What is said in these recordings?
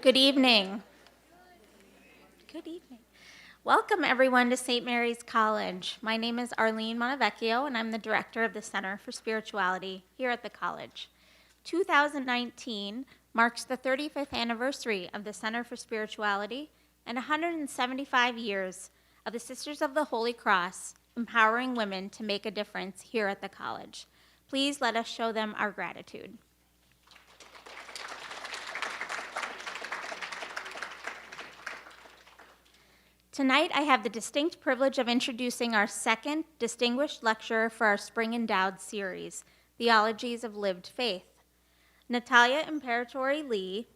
Good evening. Good evening. Welcome, everyone, to St. Mary's College. My name is Arlene Montevecchio, and I'm the director of the Center for Spirituality here at the college. 2019 marks the 35th anniversary of the Center for Spirituality and 175 years of the Sisters of the Holy Cross empowering women to make a difference here at the college. Please let us show them our gratitude. Tonight, I have the distinct privilege of introducing our second distinguished lecturer for our Spring Endowed series, Theologies of Lived Faith. Natalia Imperatori-Lee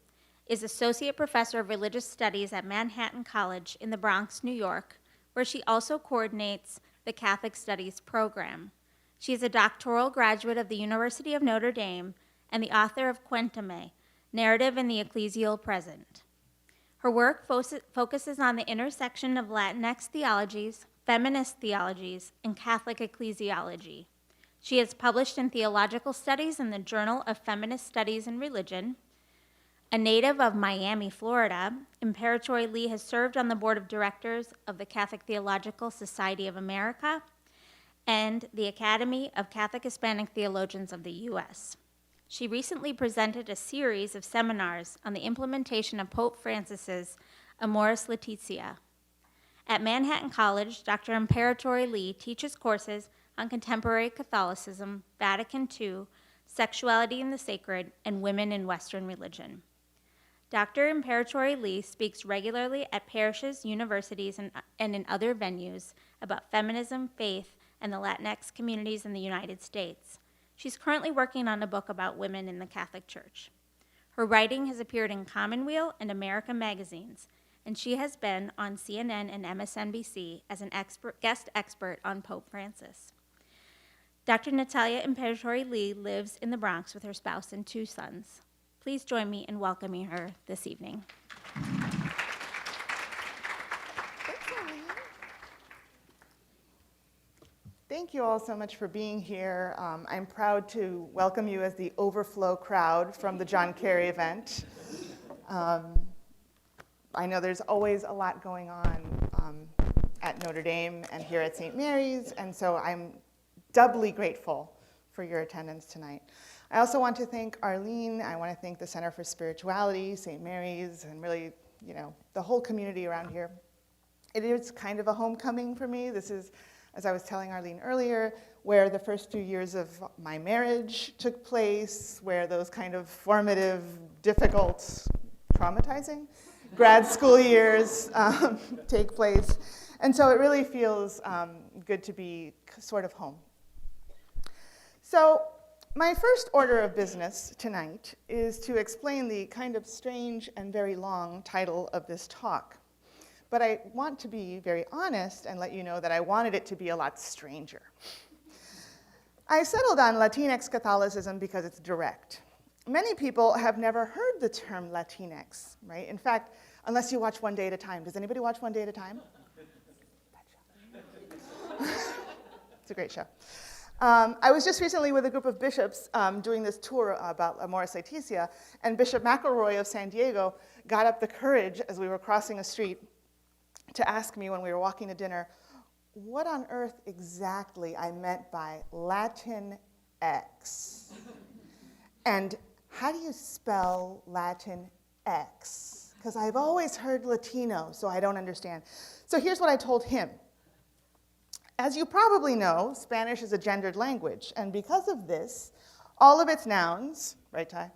is Associate Professor of Religious Studies at Manhattan College in the Bronx, New York, where she also coordinates the Catholic Studies program. She is a doctoral graduate of the University of Notre Dame and the author of Cuéntame, Narrative in the Ecclesial Present. Her work focuses on the intersection of Latinx theologies, feminist theologies, and Catholic ecclesiology. She has published in Theological Studies in the Journal of Feminist Studies and Religion. A native of Miami, Florida, Imperatori-Lee has served on the board of directors of the Catholic Theological Society of America and the Academy of Catholic Hispanic Theologians of the U.S. She recently presented a series of seminars on the implementation of Pope Francis's Amoris Laetitia. At Manhattan College, Dr. Imperatori-Lee teaches courses on contemporary Catholicism, Vatican II, sexuality in the sacred, and women in Western religion. Dr. Imperatori-Lee speaks regularly at parishes, universities, and in other venues about feminism, faith, and the Latinx communities in the United States. She's currently working on a book about women in the Catholic Church. Her writing has appeared in Commonweal and America magazines, and she has been on CNN and MSNBC as an guest expert on Pope Francis. Dr. Natalia Imperatori-Lee lives in the Bronx with her spouse and 2 sons. Please join me in welcoming her this evening. Thank you all so much for being here. I'm proud to welcome you as the overflow crowd from the John Kerry event. I know there's always a lot going on at Notre Dame and here at St. Mary's, and so I'm doubly grateful for your attendance tonight. I also want to thank Arlene. I want to thank the Center for Spirituality, St. Mary's, and really, the whole community around here. It is kind of a homecoming for me. This is, as I was telling Arlene earlier, where the first few years of my marriage took place, where those kind of formative, difficult, traumatizing grad school years take place. And so it really feels good to be sort of home. So my first order of business tonight is to explain the kind of strange and very long title of this talk. But I want to be very honest and let you know that I wanted it to be a lot stranger. I settled on Latinx Catholicism because it's direct. Many people have never heard the term Latinx, right? In fact, unless you watch One Day at a Time. Does anybody watch One Day at a Time? It's a great show. I was just recently with a group of bishops doing this tour about Amoris Laetitia, and Bishop McElroy of San Diego got up the courage as we were crossing a street to ask me when we were walking to dinner what on earth exactly I meant by Latinx. And how do you spell Latinx? Because I've always heard Latino, so I don't understand. So here's what I told him. As you probably know, Spanish is a gendered language, and because of this, all of its nouns, right, Ty,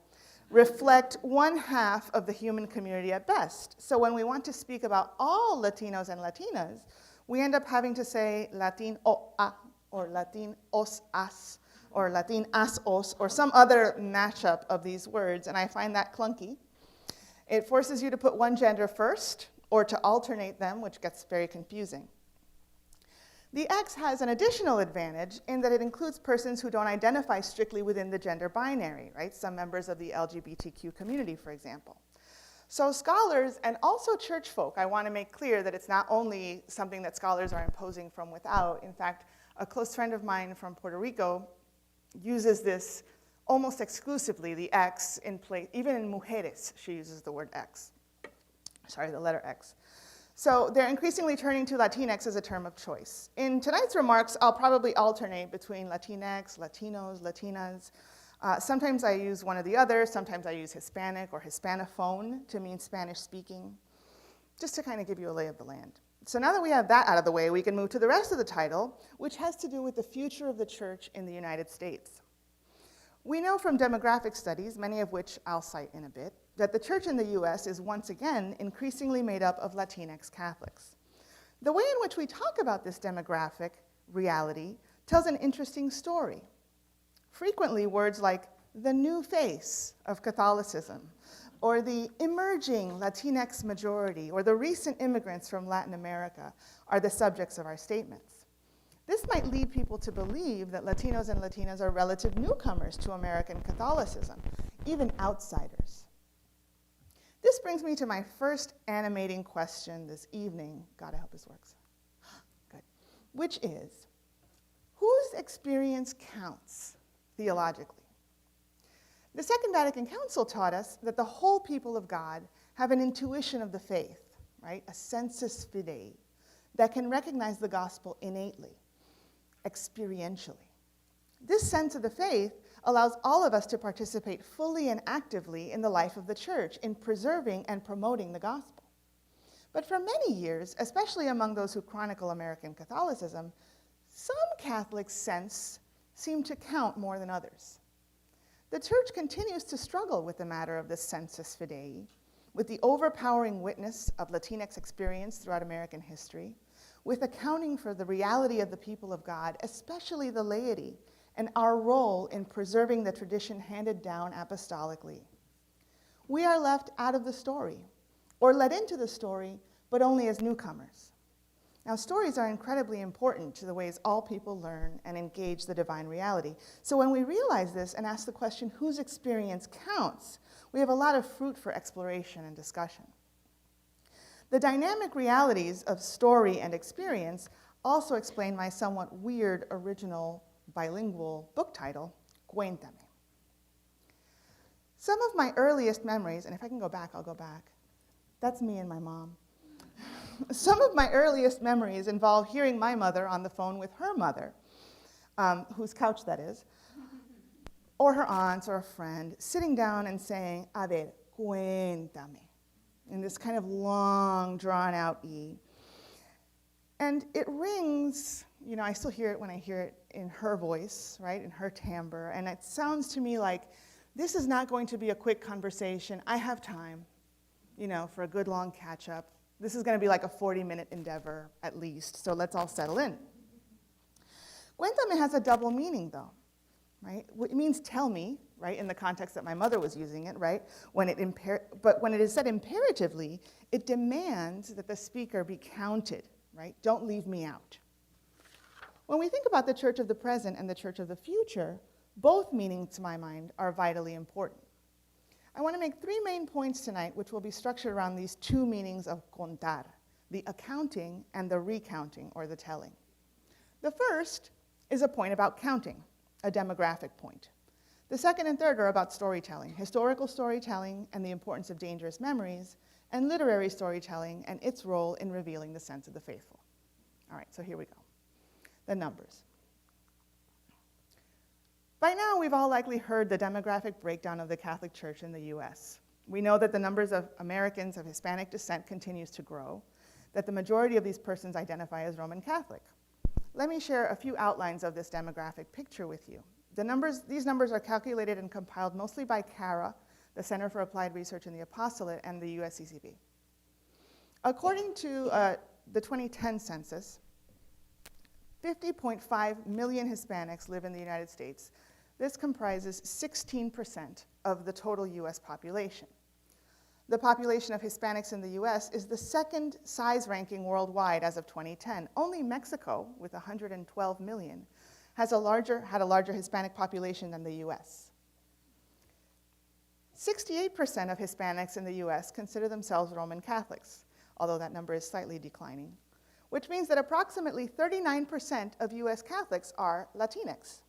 reflect 1/2 of the human community at best. So when we want to speak about all Latinos and Latinas, we end up having to say Latin o a, or Latin os as, or Latin as os, or some other mashup of these words, and I find that clunky. It forces you to put one gender first, or to alternate them, which gets very confusing. The X has an additional advantage in that it includes persons who don't identify strictly within the gender binary, right? Some members of the LGBTQ community, for example. So scholars and also church folk, I want to make clear that it's not only something that scholars are imposing from without. In fact, a close friend of mine from Puerto Rico uses this almost exclusively, the X, in place. Even in mujeres, she uses the word X. the letter X. So they're increasingly turning to Latinx as a term of choice. In tonight's remarks, I'll probably alternate between Latinx, Latinos, Latinas. Sometimes I use one or the other. Sometimes I use Hispanic or Hispanophone to mean Spanish-speaking, just to kind of give you a lay of the land. So now that we have that out of the way, we can move to the rest of the title, which has to do with the future of the church in the United States. We know from demographic studies, many of which I'll cite in a bit, that the church in the US is once again increasingly made up of Latinx Catholics. The way in which we talk about this demographic reality tells an interesting story. Frequently, words like the new face of Catholicism, or the emerging Latinx majority, or the recent immigrants from Latin America are the subjects of our statements. This might lead people to believe that Latinos and Latinas are relative newcomers to American Catholicism, even outsiders. This brings me to my first animating question this evening. God, I hope this works. Good. Which is, whose experience counts theologically? The Second Vatican Council taught us that the whole people of God have an intuition of the faith, right? A sensus fidei, that can recognize the gospel innately, experientially. This sense of the faith allows all of us to participate fully and actively in the life of the church in preserving and promoting the gospel. But for many years, especially among those who chronicle American Catholicism, some Catholics' sense seemed to count more than others. The church continues to struggle with the matter of the sensus fidei, with the overpowering witness of Latinx experience throughout American history, with accounting for the reality of the people of God, especially the laity, and our role in preserving the tradition handed down apostolically. We are left out of the story, or let into the story, but only as newcomers. Now, stories are incredibly important to the ways all people learn and engage the divine reality. So when we realize this and ask the question, whose experience counts, we have a lot of fruit for exploration and discussion. The dynamic realities of story and experience also explain my somewhat weird original bilingual book title, Cuéntame. Some of my earliest memories, and if I can go back, I'll go back. That's me and my mom. Some of my earliest memories involve hearing my mother on the phone with her mother, whose couch that is, or her aunts or a friend, sitting down and saying, a ver, cuéntame, in this kind of long, drawn-out E. And it rings, you know, I still hear it when I hear it in her voice, right, in her timbre, and it sounds to me like, this is not going to be a quick conversation. I have time, you know, for a good long catch-up. This is going to be like a 40-minute endeavor at least, so let's all settle in. Cuéntame has a double meaning, though, right? It means tell me, right, in the context that my mother was using it, right? But when it is said imperatively, it demands that the speaker be counted, right? Don't leave me out. When we think about the church of the present and the church of the future, both meanings, to my mind, are vitally important. I want to make three main points tonight, which will be structured around these two meanings of contar, the accounting and the recounting, or the telling. The first is a point about counting, a demographic point. The second and third are about storytelling, historical storytelling and the importance of dangerous memories, and literary storytelling and its role in revealing the sense of the faithful. All right, so here we go. The numbers. By now, we've all likely heard the demographic breakdown of the Catholic Church in the US. We know that the numbers of Americans of Hispanic descent continues to grow, that the majority of these persons identify as Roman Catholic. Let me share a few outlines of this demographic picture with you. These numbers are calculated and compiled mostly by CARA, the Center for Applied Research in the Apostolate, and the USCCB. According to the 2010 census, 50.5 million Hispanics live in the United States. This comprises 16% of the total US population. The population of Hispanics in the US is the second size ranking worldwide as of 2010. Only Mexico, with 112 million, had a larger Hispanic population than the US. 68% of Hispanics in the US consider themselves Roman Catholics, although that number is slightly declining, which means that approximately 39% of US Catholics are Latinx.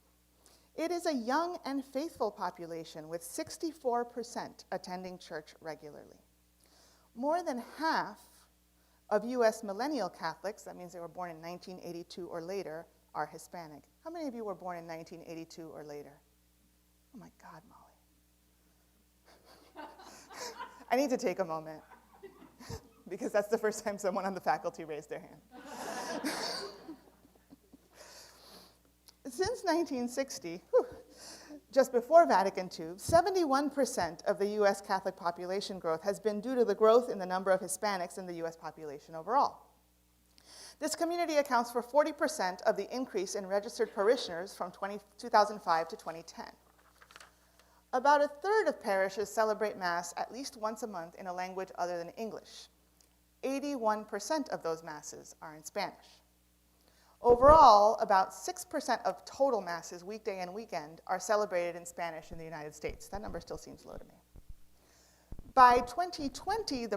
It is a young and faithful population with 64% attending church regularly. More than half of US millennial Catholics, that means they were born in 1982 or later, are Hispanic. How many of you were born in 1982 or later? Oh my God, Molly. I need to take a moment because that's the first time someone on the faculty raised their hand. Since 1960, just before Vatican II, 71% of the US Catholic population growth has been due to the growth in the number of Hispanics in the US population overall. This community accounts for 40% of the increase in registered parishioners from 2005 to 2010. About a third of parishes celebrate Mass at least once a month in a language other than English. 81% of those Masses are in Spanish. Overall, about 6% of total Masses, weekday and weekend, are celebrated in Spanish in the United States. That number still seems low to me. By 2020, by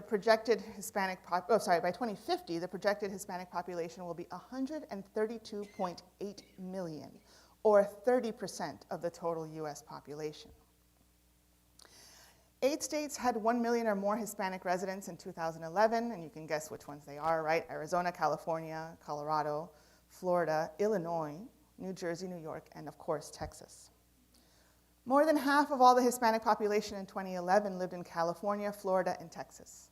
2050, the projected Hispanic population will be 132.8 million, or 30% of the total US population. 8 states had 1 million or more Hispanic residents in 2011, and you can guess which ones they are, right? Arizona, California, Colorado, Florida, Illinois, New Jersey, New York, and of course, Texas. More than half of all the Hispanic population in 2011 lived in California, Florida, and Texas.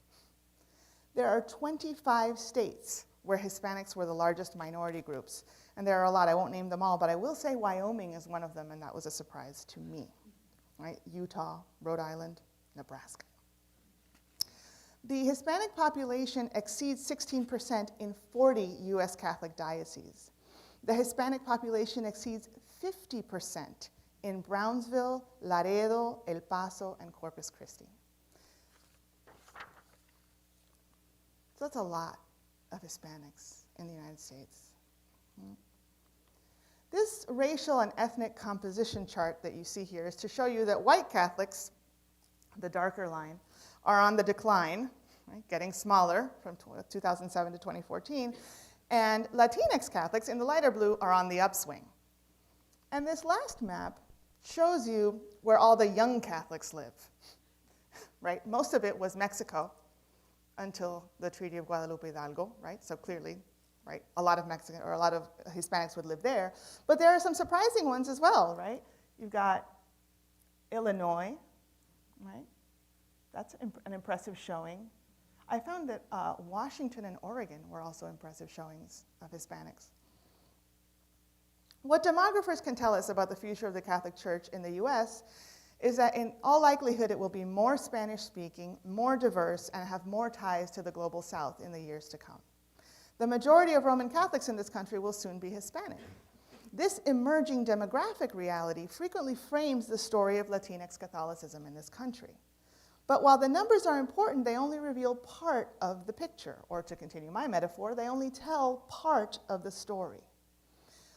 There are 25 states where Hispanics were the largest minority groups, and there are a lot. I won't name them all, but I will say Wyoming is one of them, and that was a surprise to me, right? Utah, Rhode Island, Nebraska. The Hispanic population exceeds 16% in 40 US Catholic dioceses. The Hispanic population exceeds 50% in Brownsville, Laredo, El Paso, and Corpus Christi. So that's a lot of Hispanics in the United States. This racial and ethnic composition chart that you see here is to show you that white Catholics, the darker line, are on the decline, right, getting smaller from 2007 to 2014, and Latinx Catholics in the lighter blue are on the upswing. And this last map shows you where all the young Catholics live, right? Most of it was Mexico until the Treaty of Guadalupe Hidalgo, right? So clearly, right, a lot of Hispanics would live there. But there are some surprising ones as well, right? You've got Illinois, right? That's an impressive showing. I found that Washington and Oregon were also impressive showings of Hispanics. What demographers can tell us about the future of the Catholic Church in the US is that in all likelihood it will be more Spanish-speaking, more diverse, and have more ties to the global South in the years to come. The majority of Roman Catholics in this country will soon be Hispanic. This emerging demographic reality frequently frames the story of Latinx Catholicism in this country. But while the numbers are important, they only reveal part of the picture, or to continue my metaphor, they only tell part of the story.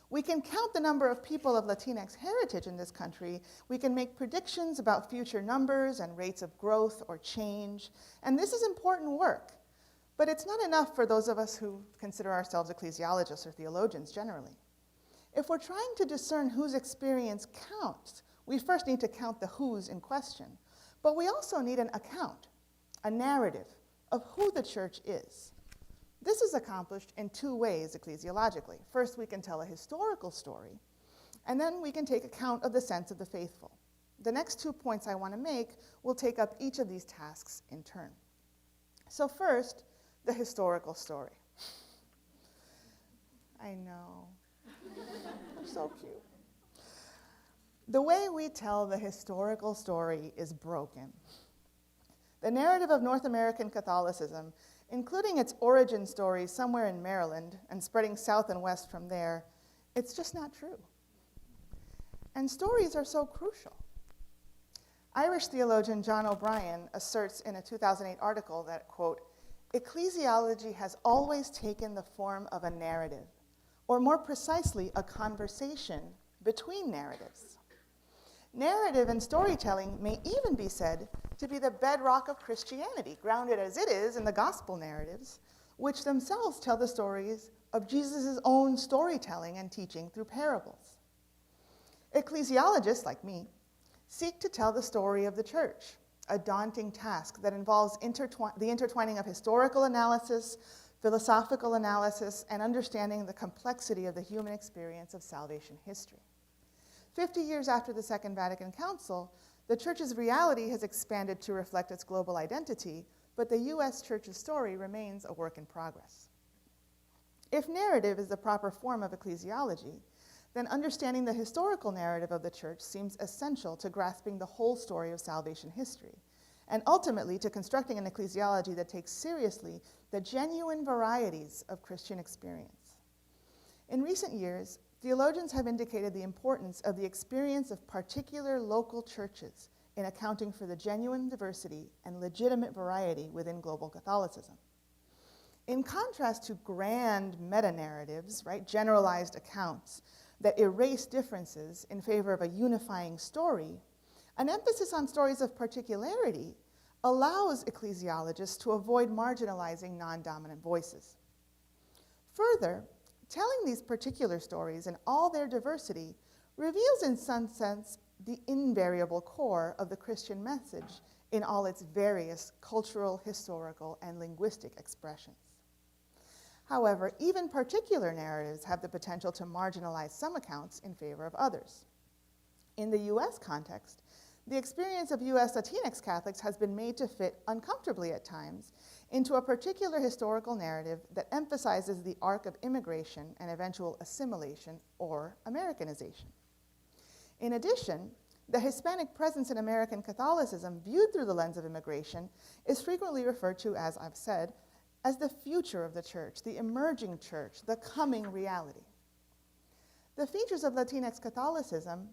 We can count the number of people of Latinx heritage in this country. We can make predictions about future numbers and rates of growth or change, and this is important work. But it's not enough for those of us who consider ourselves ecclesiologists or theologians generally. If we're trying to discern whose experience counts, we first need to count the who's in question. But we also need an account, a narrative of who the church is. This is accomplished in 2 ways ecclesiologically. First, we can tell a historical story, and then we can take account of the sense of the faithful. The next 2 points I want to make will take up each of these tasks in turn. So first, the historical story. I know. They're so cute. The way we tell the historical story is broken. The narrative of North American Catholicism, including its origin story somewhere in Maryland and spreading south and west from there, it's just not true. And stories are so crucial. Irish theologian John O'Brien asserts in a 2008 article that, quote, ecclesiology has always taken the form of a narrative, or more precisely, a conversation between narratives. Narrative and storytelling may even be said to be the bedrock of Christianity, grounded as it is in the gospel narratives, which themselves tell the stories of Jesus' own storytelling and teaching through parables. Ecclesiologists, like me, seek to tell the story of the church, a daunting task that involves the intertwining of historical analysis, philosophical analysis, and understanding the complexity of the human experience of salvation history. 50 years after the Second Vatican Council, the Church's reality has expanded to reflect its global identity, but the U.S. Church's story remains a work in progress. If narrative is the proper form of ecclesiology, then understanding the historical narrative of the Church seems essential to grasping the whole story of salvation history, and ultimately to constructing an ecclesiology that takes seriously the genuine varieties of Christian experience. In recent years, theologians have indicated the importance of the experience of particular local churches in accounting for the genuine diversity and legitimate variety within global Catholicism. In contrast to grand meta-narratives, right, generalized accounts that erase differences in favor of a unifying story, an emphasis on stories of particularity allows ecclesiologists to avoid marginalizing non-dominant voices. Further, telling these particular stories in all their diversity reveals in some sense the invariable core of the Christian message in all its various cultural, historical, and linguistic expressions. However, even particular narratives have the potential to marginalize some accounts in favor of others. In the US context, the experience of US Latinx Catholics has been made to fit uncomfortably at times into a particular historical narrative that emphasizes the arc of immigration and eventual assimilation or Americanization. In addition, the Hispanic presence in American Catholicism viewed through the lens of immigration is frequently referred to, as I've said, as the future of the Church, the emerging Church, the coming reality. The features of Latinx Catholicism,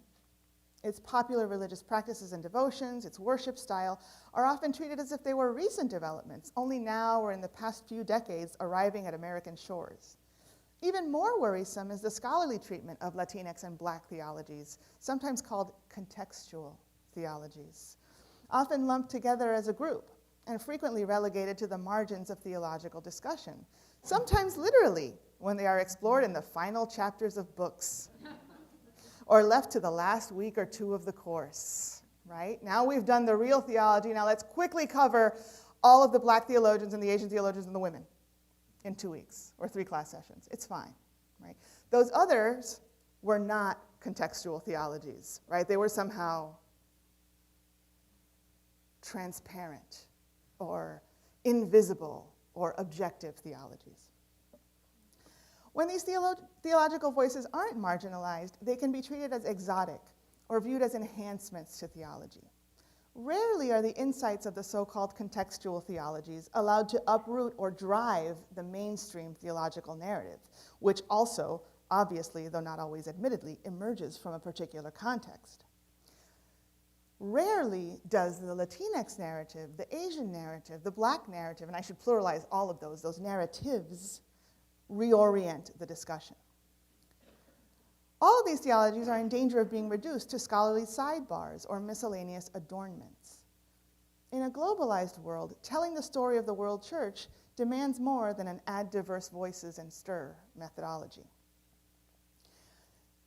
its popular religious practices and devotions, its worship style, are often treated as if they were recent developments, only now or in the past few decades arriving at American shores. Even more worrisome is the scholarly treatment of Latinx and Black theologies, sometimes called contextual theologies, often lumped together as a group and frequently relegated to the margins of theological discussion, sometimes literally when they are explored in the final chapters of books or left to the last week or two of the course, right? Now we've done the real theology, now let's quickly cover all of the Black theologians and the Asian theologians and the women in 2 weeks or 3 class sessions. It's fine, right? Those others were not contextual theologies, right? They were somehow transparent or invisible or objective theologies. When these theological voices aren't marginalized, they can be treated as exotic or viewed as enhancements to theology. Rarely are the insights of the so-called contextual theologies allowed to uproot or drive the mainstream theological narrative, which also, obviously, though not always admittedly, emerges from a particular context. Rarely does the Latinx narrative, the Asian narrative, the Black narrative, and I should pluralize all of those narratives, reorient the discussion. All of these theologies are in danger of being reduced to scholarly sidebars or miscellaneous adornments. In a globalized world, telling the story of the world church demands more than an add diverse voices and stir methodology.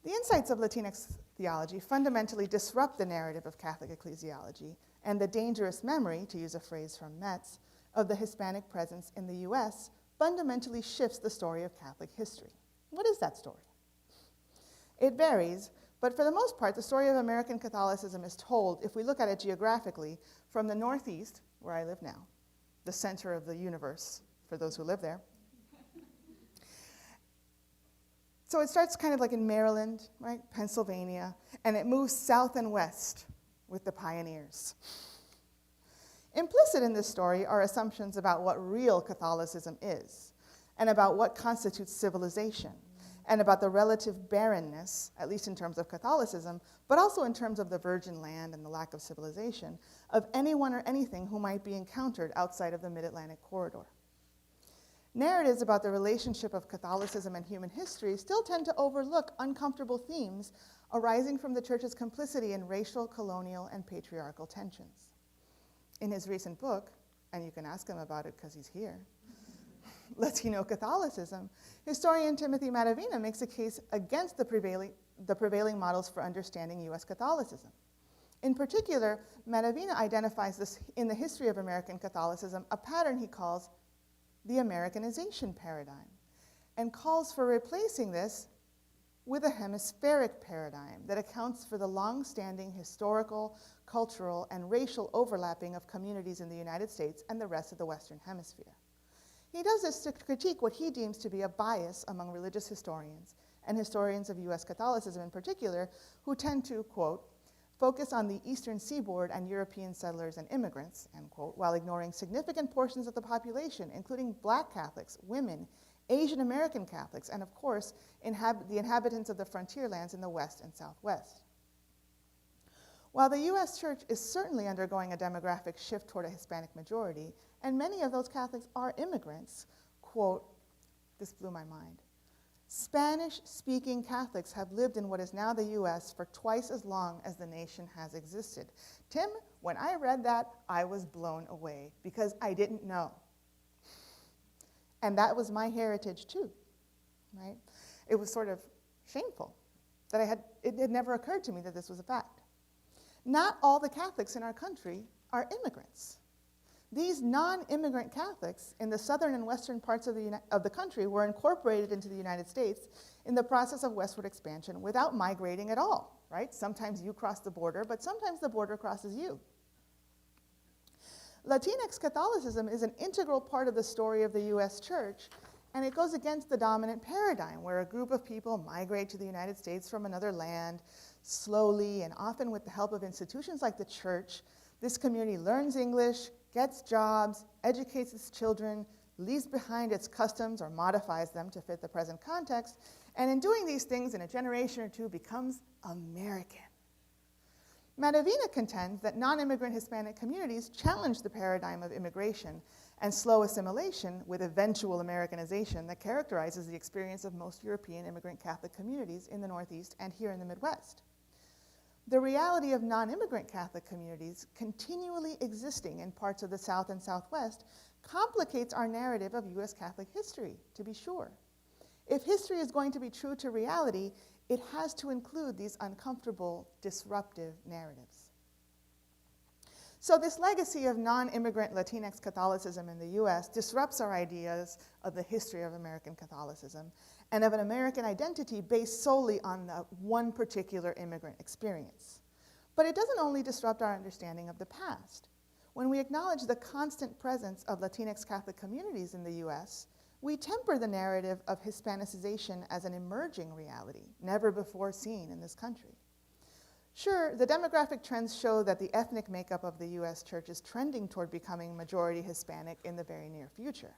The insights of Latinx theology fundamentally disrupt the narrative of Catholic ecclesiology and the dangerous memory, to use a phrase from Metz, of the Hispanic presence in the US fundamentally shifts the story of Catholic history. What is that story? It varies, but for the most part, the story of American Catholicism is told, if we look at it geographically, from the Northeast, where I live now, the center of the universe for those who live there. So it starts kind of like in Maryland, right, Pennsylvania, and it moves south and west with the pioneers. Implicit in this story are assumptions about what real Catholicism is, and about what constitutes civilization, and about the relative barrenness, at least in terms of Catholicism, but also in terms of the virgin land and the lack of civilization, of anyone or anything who might be encountered outside of the Mid-Atlantic corridor. Narratives about the relationship of Catholicism and human history still tend to overlook uncomfortable themes arising from the Church's complicity in racial, colonial, and patriarchal tensions. In his recent book, and you can ask him about it because he's here, Latino Catholicism, historian Timothy Maravina makes a case against the prevailing models for understanding US Catholicism. In particular, Maravina identifies this in the history of American Catholicism, a pattern he calls the Americanization paradigm, and calls for replacing this with a hemispheric paradigm that accounts for the long-standing historical, cultural, and racial overlapping of communities in the United States and the rest of the Western Hemisphere. He does this to critique what he deems to be a bias among religious historians, and historians of US Catholicism in particular, who tend to, quote, focus on the Eastern Seaboard and European settlers and immigrants, end quote, while ignoring significant portions of the population, including Black Catholics, women, Asian American Catholics, and of course, the inhabitants of the frontier lands in the West and Southwest. While the US Church is certainly undergoing a demographic shift toward a Hispanic majority, and many of those Catholics are immigrants, quote, this blew my mind, Spanish-speaking Catholics have lived in what is now the US for twice as long as the nation has existed. Tim, when I read that, I was blown away because I didn't know. And that was my heritage too, right? It was sort of shameful that it had never occurred to me that this was a fact. Not all the Catholics in our country are immigrants. These non-immigrant Catholics in the southern and western parts of the country were incorporated into the United States in the process of westward expansion without migrating at all, right? Sometimes you cross the border, but sometimes the border crosses you. Latinx Catholicism is an integral part of the story of the US Church, and it goes against the dominant paradigm where a group of people migrate to the United States from another land slowly and often with the help of institutions like the church. This community learns English, gets jobs, educates its children, leaves behind its customs or modifies them to fit the present context, and in doing these things in a generation or two becomes American. Maravina contends that non-immigrant Hispanic communities challenge the paradigm of immigration and slow assimilation with eventual Americanization that characterizes the experience of most European immigrant Catholic communities in the Northeast and here in the Midwest. The reality of non-immigrant Catholic communities continually existing in parts of the South and Southwest complicates our narrative of US Catholic history, to be sure. If history is going to be true to reality, it has to include these uncomfortable, disruptive narratives. So this legacy of non-immigrant Latinx Catholicism in the US disrupts our ideas of the history of American Catholicism and of an American identity based solely on the one particular immigrant experience. But it doesn't only disrupt our understanding of the past. When we acknowledge the constant presence of Latinx Catholic communities in the US, we temper the narrative of Hispanicization as an emerging reality, never before seen in this country. Sure, the demographic trends show that the ethnic makeup of the US Church is trending toward becoming majority Hispanic in the very near future.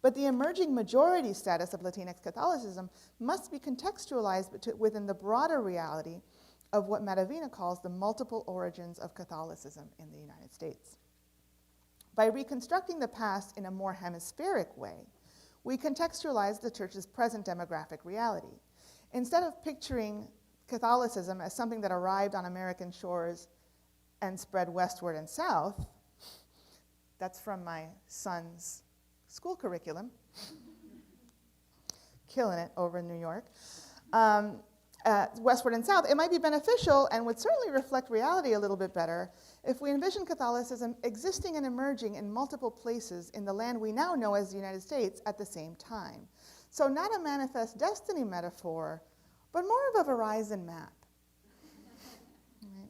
But the emerging majority status of Latinx Catholicism must be contextualized within the broader reality of what Maravina calls the multiple origins of Catholicism in the United States. By reconstructing the past in a more hemispheric way, we contextualize the Church's present demographic reality. Instead of picturing Catholicism as something that arrived on American shores and spread westward and south, that's from my son's school curriculum, killing it over in New York, westward and south, it might be beneficial and would certainly reflect reality a little bit better if we envision Catholicism existing and emerging in multiple places in the land we now know as the United States at the same time. So not a manifest destiny metaphor, but more of a Verizon map. Right?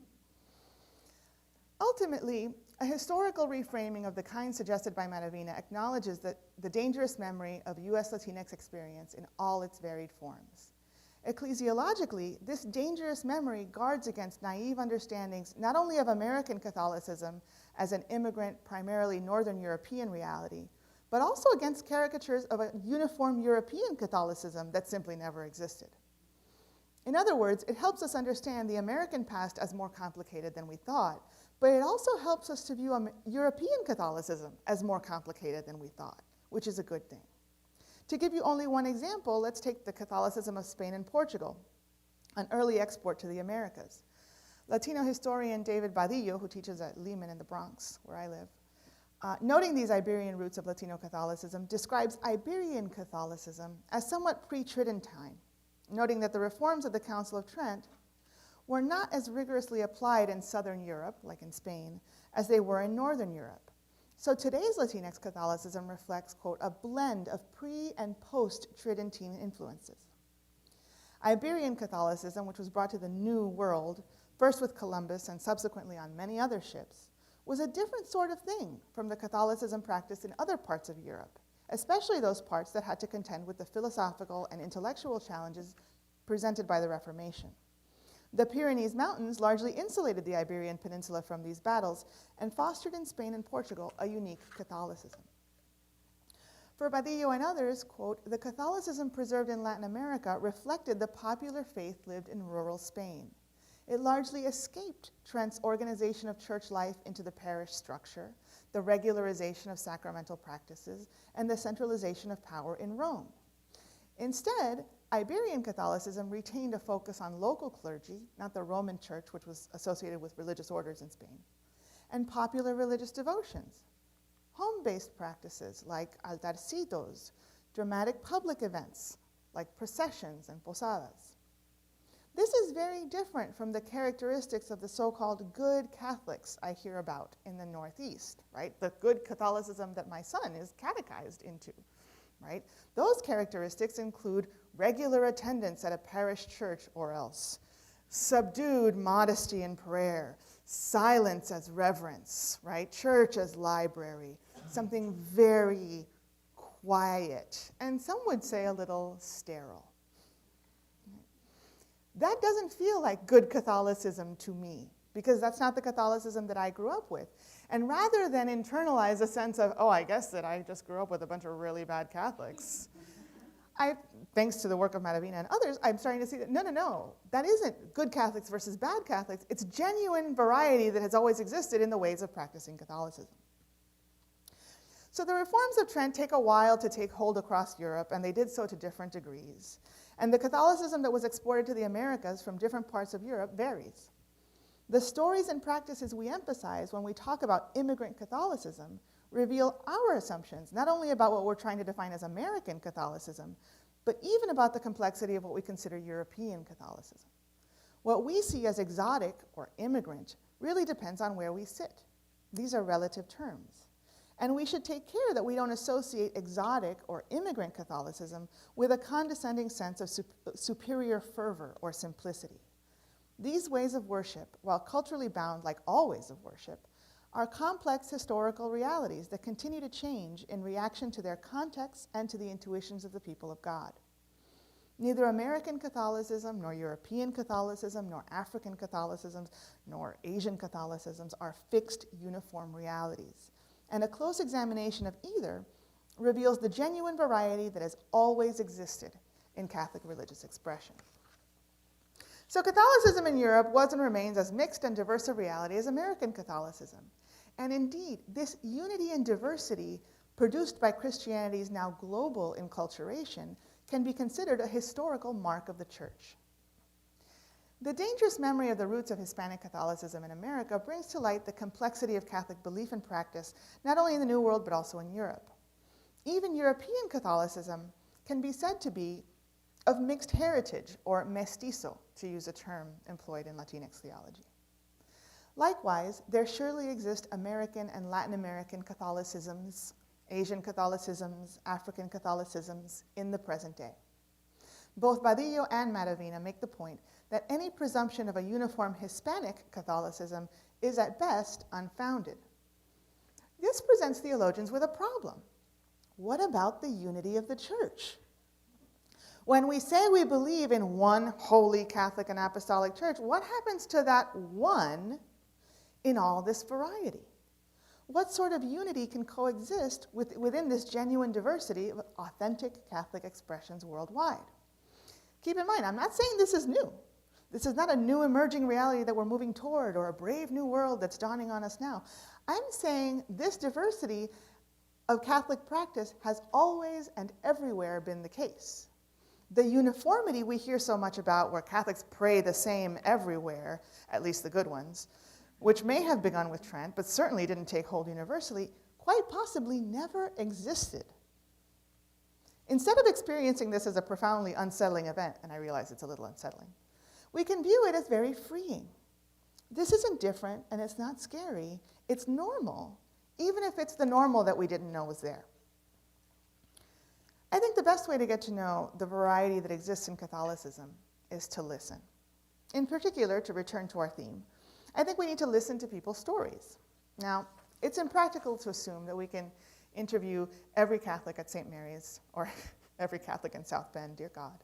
Ultimately, a historical reframing of the kind suggested by Maravina acknowledges that the dangerous memory of US Latinx experience in all its varied forms. Ecclesiologically, this dangerous memory guards against naive understandings not only of American Catholicism as an immigrant, primarily Northern European reality, but also against caricatures of a uniform European Catholicism that simply never existed. In other words, it helps us understand the American past as more complicated than we thought, but it also helps us to view European Catholicism as more complicated than we thought, which is a good thing. To give you only one example, let's take the Catholicism of Spain and Portugal, an early export to the Americas. Latino historian David Badillo, who teaches at Lehman in the Bronx, where I live, noting these Iberian roots of Latino Catholicism, describes Iberian Catholicism as somewhat pre-Tridentine, noting that the reforms of the Council of Trent were not as rigorously applied in Southern Europe, like in Spain, as they were in Northern Europe. So today's Latinx Catholicism reflects, quote, a blend of pre- and post-Tridentine influences. Iberian Catholicism, which was brought to the New World, first with Columbus and subsequently on many other ships, was a different sort of thing from the Catholicism practiced in other parts of Europe, especially those parts that had to contend with the philosophical and intellectual challenges presented by the Reformation. The Pyrenees Mountains largely insulated the Iberian Peninsula from these battles and fostered in Spain and Portugal a unique Catholicism. For Badillo and others, quote, the Catholicism preserved in Latin America reflected the popular faith lived in rural Spain. It largely escaped transorganization of church life into the parish structure, the regularization of sacramental practices, and the centralization of power in Rome. Instead, Iberian Catholicism retained a focus on local clergy, not the Roman Church, which was associated with religious orders in Spain, and popular religious devotions, home-based practices like altarcitos, dramatic public events like processions and posadas. This is very different from the characteristics of the so-called good Catholics I hear about in the Northeast, right? The good Catholicism that my son is catechized into, right? Those characteristics include regular attendance at a parish church or else, subdued modesty in prayer, silence as reverence, right? Church as library, something very quiet, and some would say a little sterile. That doesn't feel like good Catholicism to me, because that's not the Catholicism that I grew up with. And rather than internalize a sense of, oh, I guess that I just grew up with a bunch of really bad Catholics, thanks to the work of Matavina and others, I'm starting to see that, no, that isn't good Catholics versus bad Catholics. It's genuine variety that has always existed in the ways of practicing Catholicism. So the reforms of Trent take a while to take hold across Europe, and they did so to different degrees. And the Catholicism that was exported to the Americas from different parts of Europe varies. The stories and practices we emphasize when we talk about immigrant Catholicism reveal our assumptions, not only about what we're trying to define as American Catholicism, but even about the complexity of what we consider European Catholicism. What we see as exotic or immigrant really depends on where we sit. These are relative terms. And we should take care that we don't associate exotic or immigrant Catholicism with a condescending sense of superior fervor or simplicity. These ways of worship, while culturally bound like all ways of worship, are complex historical realities that continue to change in reaction to their contexts and to the intuitions of the people of God. Neither American Catholicism, nor European Catholicism, nor African Catholicisms, nor Asian Catholicisms are fixed, uniform realities. And a close examination of either reveals the genuine variety that has always existed in Catholic religious expression. So Catholicism in Europe was and remains as mixed and diverse a reality as American Catholicism. And indeed, this unity and diversity produced by Christianity's now global enculturation can be considered a historical mark of the Church. The dangerous memory of the roots of Hispanic Catholicism in America brings to light the complexity of Catholic belief and practice, not only in the New World, but also in Europe. Even European Catholicism can be said to be of mixed heritage, or mestizo, to use a term employed in Latinx theology. Likewise, there surely exist American and Latin American Catholicisms, Asian Catholicisms, African Catholicisms in the present day. Both Badillo and Matavina make the point that any presumption of a uniform Hispanic Catholicism is at best unfounded. This presents theologians with a problem. What about the unity of the Church? When we say we believe in one holy Catholic and Apostolic Church, what happens to that one in all this variety? What sort of unity can coexist within this genuine diversity of authentic Catholic expressions worldwide? Keep in mind, I'm not saying this is new. This is not a new emerging reality that we're moving toward or a brave new world that's dawning on us now. I'm saying this diversity of Catholic practice has always and everywhere been the case. The uniformity we hear so much about, where Catholics pray the same everywhere, at least the good ones, which may have begun with Trent, but certainly didn't take hold universally, quite possibly never existed. Instead of experiencing this as a profoundly unsettling event, and I realize it's a little unsettling, we can view it as very freeing. This isn't different and it's not scary. It's normal, even if it's the normal that we didn't know was there. I think the best way to get to know the variety that exists in Catholicism is to listen. In particular, to return to our theme, I think we need to listen to people's stories. Now, it's impractical to assume that we can interview every Catholic at St. Mary's, or every Catholic in South Bend, dear God,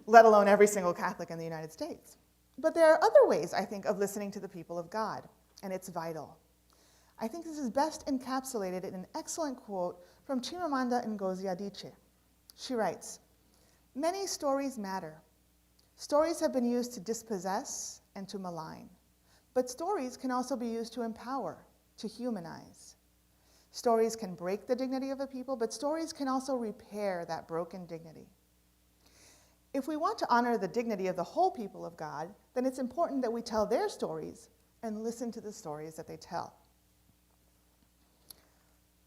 let alone every single Catholic in the United States. But there are other ways, I think, of listening to the people of God, and it's vital. I think this is best encapsulated in an excellent quote from Chimamanda Ngozi Adichie. She writes, "Many stories matter. Stories have been used to dispossess and to malign, but stories can also be used to empower, to humanize. Stories can break the dignity of a people, but stories can also repair that broken dignity. If we want to honor the dignity of the whole people of God, then it's important that we tell their stories and listen to the stories that they tell."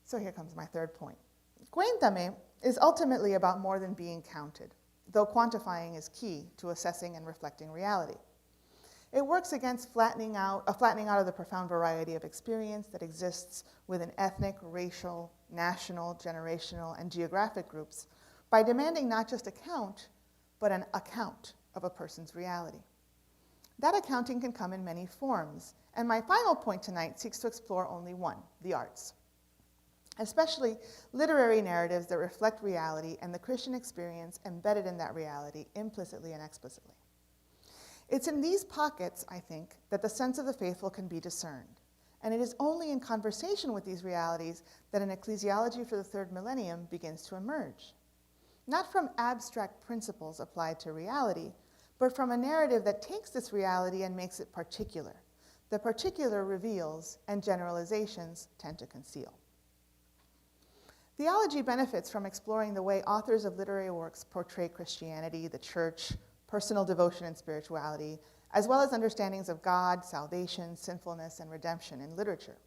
So here comes my third point. Cuéntame is ultimately about more than being counted, though quantifying is key to assessing and reflecting reality. It works against a flattening out of the profound variety of experience that exists within ethnic, racial, national, generational, and geographic groups by demanding not just a count, but an account of a person's reality. That accounting can come in many forms, and my final point tonight seeks to explore only one, the arts, especially literary narratives that reflect reality and the Christian experience embedded in that reality implicitly and explicitly. It's in these pockets, I think, that the sense of the faithful can be discerned, and it is only in conversation with these realities that an ecclesiology for the third millennium begins to emerge. Not from abstract principles applied to reality, but from a narrative that takes this reality and makes it particular. The particular reveals, and generalizations tend to conceal. Theology benefits from exploring the way authors of literary works portray Christianity, the church, personal devotion and spirituality, as well as understandings of God, salvation, sinfulness, and redemption in literature.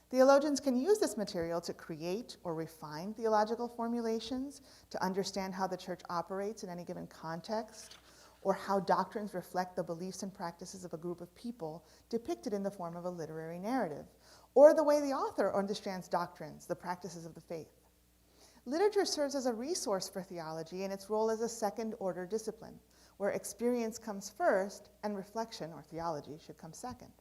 Theologians can use this material to create or refine theological formulations, to understand how the church operates in any given context, or how doctrines reflect the beliefs and practices of a group of people depicted in the form of a literary narrative, or the way the author understands doctrines, the practices of the faith. Literature serves as a resource for theology in its role as a second-order discipline, where experience comes first and reflection, or theology, should come second.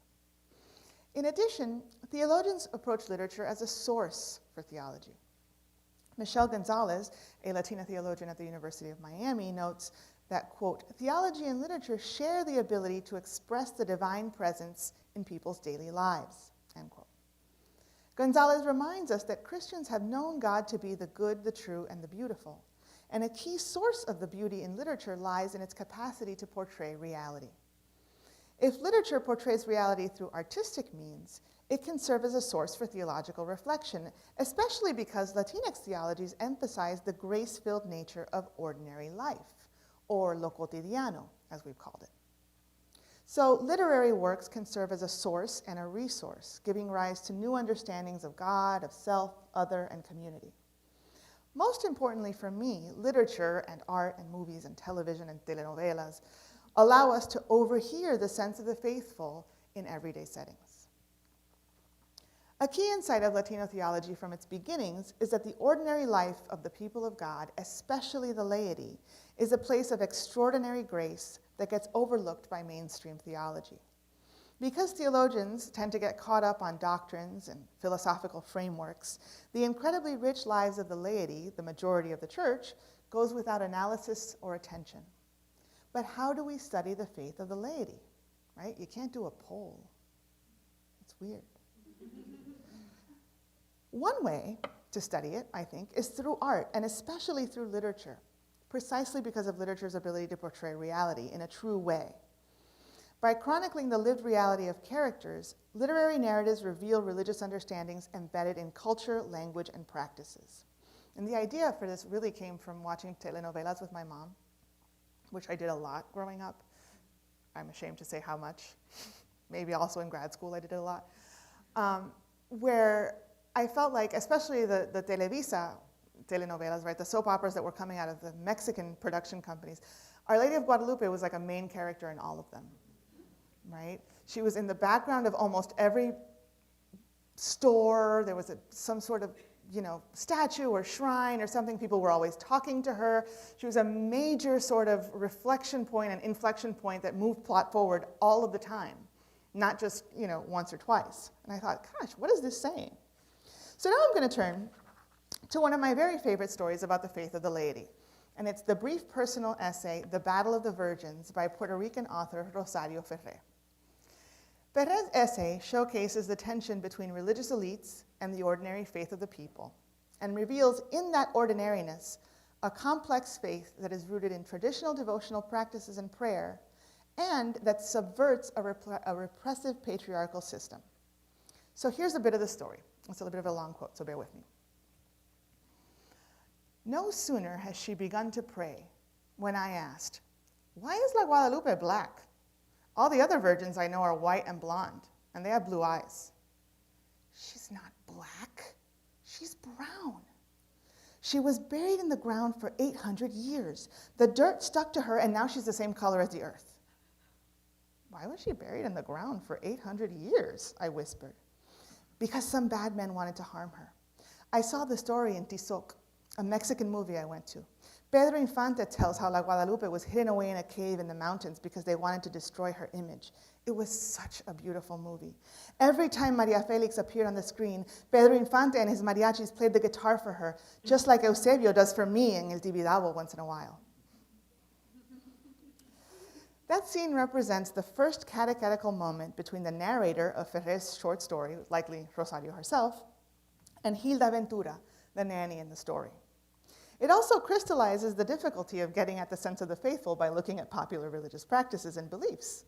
In addition, theologians approach literature as a source for theology. Michelle Gonzalez, a Latina theologian at the University of Miami, notes that, quote, "Theology and literature share the ability to express the divine presence in people's daily lives," end quote. Gonzalez reminds us that Christians have known God to be the good, the true, and the beautiful, and a key source of the beauty in literature lies in its capacity to portray reality. If literature portrays reality through artistic means, it can serve as a source for theological reflection, especially because Latinx theologies emphasize the grace-filled nature of ordinary life, or lo cotidiano, as we've called it. So literary works can serve as a source and a resource, giving rise to new understandings of God, of self, other, and community. Most importantly for me, literature and art and movies and television and telenovelas allow us to overhear the sense of the faithful in everyday settings. A key insight of Latino theology from its beginnings is that the ordinary life of the people of God, especially the laity, is a place of extraordinary grace that gets overlooked by mainstream theology. Because theologians tend to get caught up on doctrines and philosophical frameworks, the incredibly rich lives of the laity, the majority of the church, goes without analysis or attention. But how do we study the faith of the laity, right? You can't do a poll. It's weird. One way to study it, I think, is through art, and especially through literature, precisely because of literature's ability to portray reality in a true way. By chronicling the lived reality of characters, literary narratives reveal religious understandings embedded in culture, language, and practices. And the idea for this really came from watching telenovelas with my mom, which I did a lot growing up. I'm ashamed to say how much. Maybe also in grad school I did it a lot. Where I felt like, especially the Televisa telenovelas, right, the soap operas that were coming out of the Mexican production companies, Our Lady of Guadalupe was like a main character in all of them, right? She was in the background of almost every store. There was some sort of, statue or shrine or something. People were always talking to her. She was a major sort of reflection point and inflection point that moved plot forward all of the time, not just, once or twice. And I thought, gosh, what is this saying? So now I'm going to turn to one of my very favorite stories about the faith of the laity. And it's the brief personal essay, The Battle of the Virgins, by Puerto Rican author Rosario Ferrer. Ferrer's essay showcases the tension between religious elites and the ordinary faith of the people, and reveals in that ordinariness a complex faith that is rooted in traditional devotional practices and prayer, and that subverts a repressive patriarchal system. So here's a bit of the story. It's a little bit of a long quote, so bear with me. No sooner has she begun to pray when I asked, "Why is La Guadalupe black? All the other virgins I know are white and blonde, and they have blue eyes." "She's not black. She's brown. She was buried in the ground for 800 years. The dirt stuck to her, and now she's the same color as the earth." "Why was she buried in the ground for 800 years?" I whispered. "Because some bad men wanted to harm her. I saw the story in Tizoc, a Mexican movie I went to. Pedro Infante tells how La Guadalupe was hidden away in a cave in the mountains because they wanted to destroy her image. It was such a beautiful movie. Every time Maria Felix appeared on the screen, Pedro Infante and his mariachis played the guitar for her, just like Eusebio does for me in El Tibidabo once in a while." That scene represents the first catechetical moment between the narrator of Ferrer's short story, likely Rosario herself, and Hilda Ventura, the nanny in the story. It also crystallizes the difficulty of getting at the sense of the faithful by looking at popular religious practices and beliefs,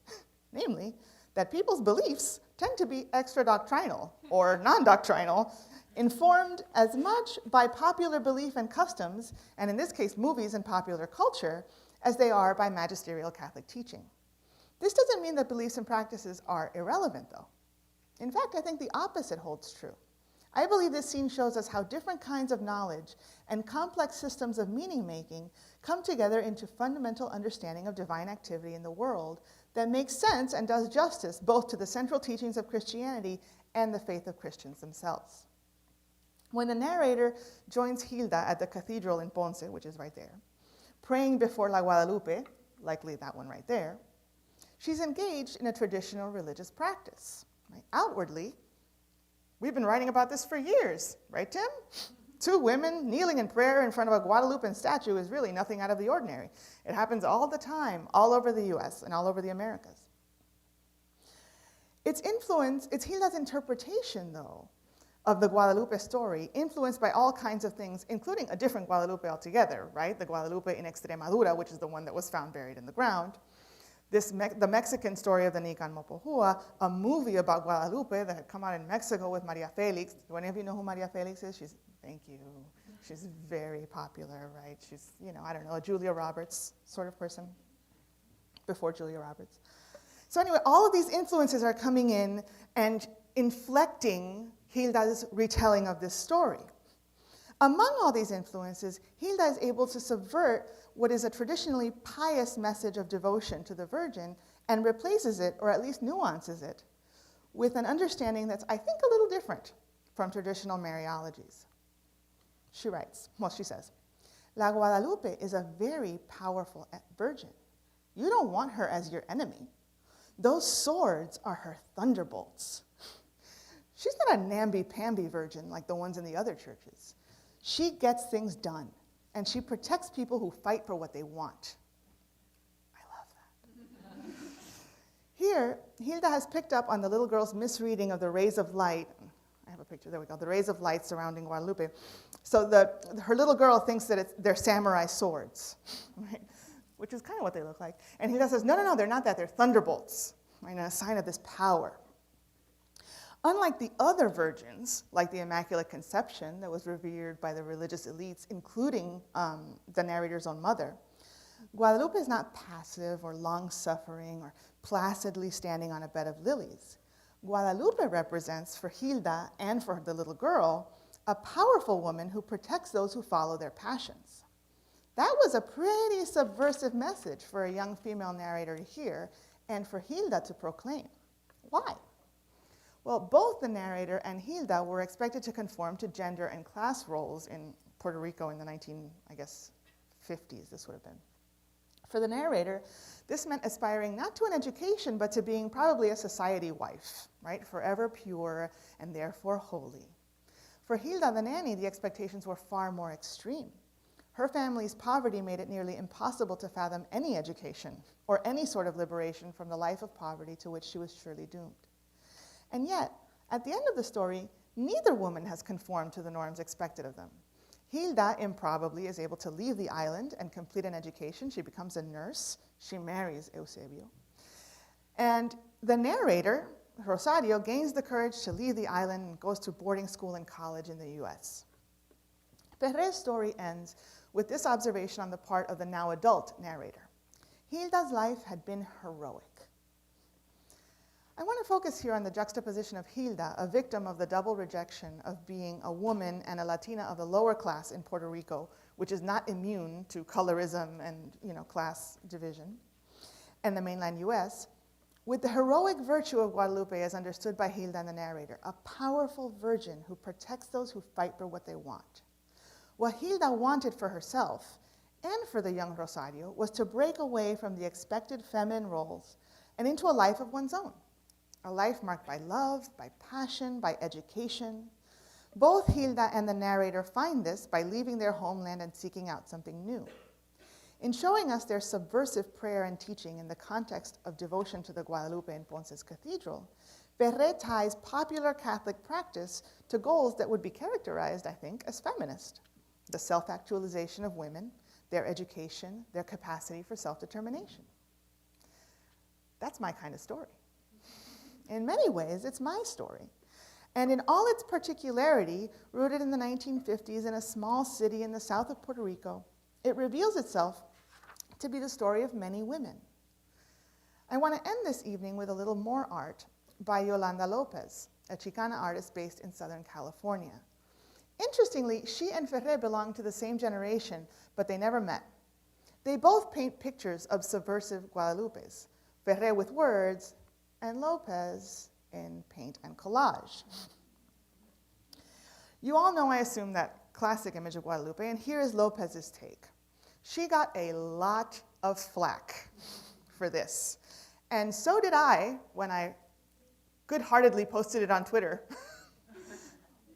namely, that people's beliefs tend to be extra-doctrinal or non-doctrinal, informed as much by popular belief and customs, and in this case, movies and popular culture, as they are by magisterial Catholic teaching. This doesn't mean that beliefs and practices are irrelevant, though. In fact, I think the opposite holds true. I believe this scene shows us how different kinds of knowledge and complex systems of meaning-making come together into fundamental understanding of divine activity in the world that makes sense and does justice both to the central teachings of Christianity and the faith of Christians themselves. When the narrator joins Hilda at the cathedral in Ponce, which is right there, praying before La Guadalupe, likely that one right there, she's engaged in a traditional religious practice. Right? Outwardly, we've been writing about this for years, right, Tim? Two women kneeling in prayer in front of a Guadalupean statue is really nothing out of the ordinary. It happens all the time, all over the US and all over the Americas. It's Hilda's interpretation, though, of the Guadalupe story, influenced by all kinds of things, including a different Guadalupe altogether, right? The Guadalupe in Extremadura, which is the one that was found buried in the ground. The Mexican story of the Nican Mopohua, a movie about Guadalupe that had come out in Mexico with Maria Felix. Do any of you know who Maria Felix is? Thank you. She's very popular, right? She's, a Julia Roberts sort of person, before Julia Roberts. So anyway, all of these influences are coming in and inflecting Hilda's retelling of this story. Among all these influences, Hilda is able to subvert what is a traditionally pious message of devotion to the Virgin and replaces it, or at least nuances it, with an understanding that's, I think, a little different from traditional Mariologies. She says, "La Guadalupe is a very powerful virgin. You don't want her as your enemy. Those swords are her thunderbolts. She's not a namby-pamby virgin like the ones in the other churches. She gets things done, and she protects people who fight for what they want." I love that. Here, Hilda has picked up on the little girl's misreading of the rays of light. I have a picture, there we go, the rays of light surrounding Guadalupe. So her little girl thinks that they're samurai swords, right? Which is kind of what they look like. And Hilda says, no, they're not that, they're thunderbolts, right? And a sign of this power. Unlike the other virgins, like the Immaculate Conception that was revered by the religious elites, including the narrator's own mother, Guadalupe is not passive or long-suffering or placidly standing on a bed of lilies. Guadalupe represents, for Hilda and for the little girl, a powerful woman who protects those who follow their passions. That was a pretty subversive message for a young female narrator to hear and for Hilda to proclaim. Why? Well, both the narrator and Hilda were expected to conform to gender and class roles in Puerto Rico in the 50s, this would have been. For the narrator, this meant aspiring not to an education, but to being probably a society wife, right? Forever pure and therefore holy. For Hilda, the nanny, the expectations were far more extreme. Her family's poverty made it nearly impossible to fathom any education or any sort of liberation from the life of poverty to which she was surely doomed. And yet, at the end of the story, neither woman has conformed to the norms expected of them. Hilda, improbably, is able to leave the island and complete an education. She becomes a nurse. She marries Eusebio. And the narrator, Rosario, gains the courage to leave the island and goes to boarding school and college in the US. Ferrer's story ends with this observation on the part of the now adult narrator. Hilda's life had been heroic. I want to focus here on the juxtaposition of Hilda, a victim of the double rejection of being a woman and a Latina of the lower class in Puerto Rico, which is not immune to colorism and class division, and the mainland US, with the heroic virtue of Guadalupe as understood by Hilda and the narrator, a powerful virgin who protects those who fight for what they want. What Hilda wanted for herself and for the young Rosario was to break away from the expected feminine roles and into a life of one's own. A life marked by love, by passion, by education. Both Hilda and the narrator find this by leaving their homeland and seeking out something new. In showing us their subversive prayer and teaching in the context of devotion to the Guadalupe in Ponce's cathedral, Ferrer ties popular Catholic practice to goals that would be characterized, I think, as feminist. The self-actualization of women, their education, their capacity for self-determination. That's my kind of story. In many ways, it's my story. And in all its particularity, rooted in the 1950s in a small city in the south of Puerto Rico, it reveals itself to be the story of many women. I want to end this evening with a little more art by Yolanda Lopez, a Chicana artist based in Southern California. Interestingly, she and Ferrer belong to the same generation, but they never met. They both paint pictures of subversive Guadalupes, Ferrer with words, and Lopez in paint and collage. You all know, I assume, that classic image of Guadalupe, and here is Lopez's take. She got a lot of flack for this, and so did I when I good-heartedly posted it on Twitter.